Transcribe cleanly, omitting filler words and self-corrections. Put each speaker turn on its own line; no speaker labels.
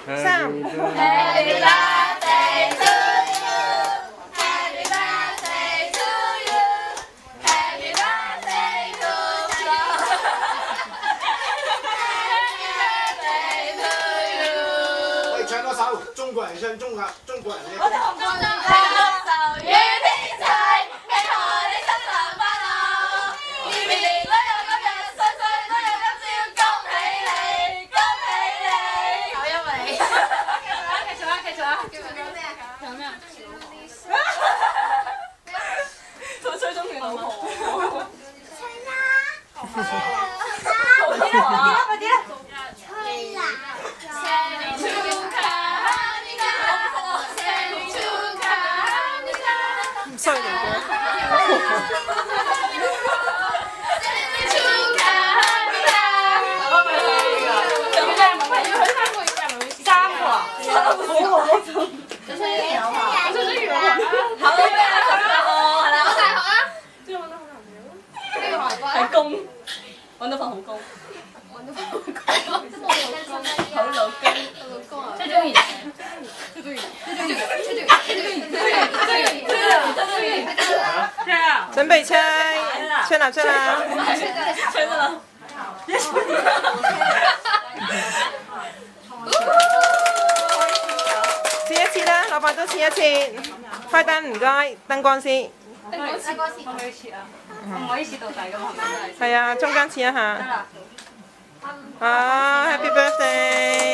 3。Happy
birthday to you. Happy birthday to you. Happy birthday to you. Happy birthday to you。
可以唱多首中國人唱中國人嘅歌。
我哋紅歌就與天齊，希望你新年快樂，年年都有今日，歲歲都有今朝，恭喜你，恭喜你！好優美。繼續啊！叫咩啊？叫咩啊？同追蹤佢老婆。吹啦！快啲啦！快啲啦！吹啦！生日축하합니다。生日축하합니다。
衰嚟嘅。
生日축하합니다。我咪去㗎。咁嘅唔係要去3個月㗎，係咪會3個啊？3個好好做。最衰啲有嘛？最衰啲有嘛？好嘅，好啦，係啦，我大學啊。終於揾到好男朋友咯。呢個係關。係工，揾到份好工。揾到份好工。好老公。好老公啊！最中意。最中意。
準備吹，吹啦！
吹得啦！
切一切啦，老闆都切一切。開燈唔該，燈光師。
我可以切啊！我唔可以切到底㗎嘛，係咪？
係啊，中間切一下。好，Happy Birthday！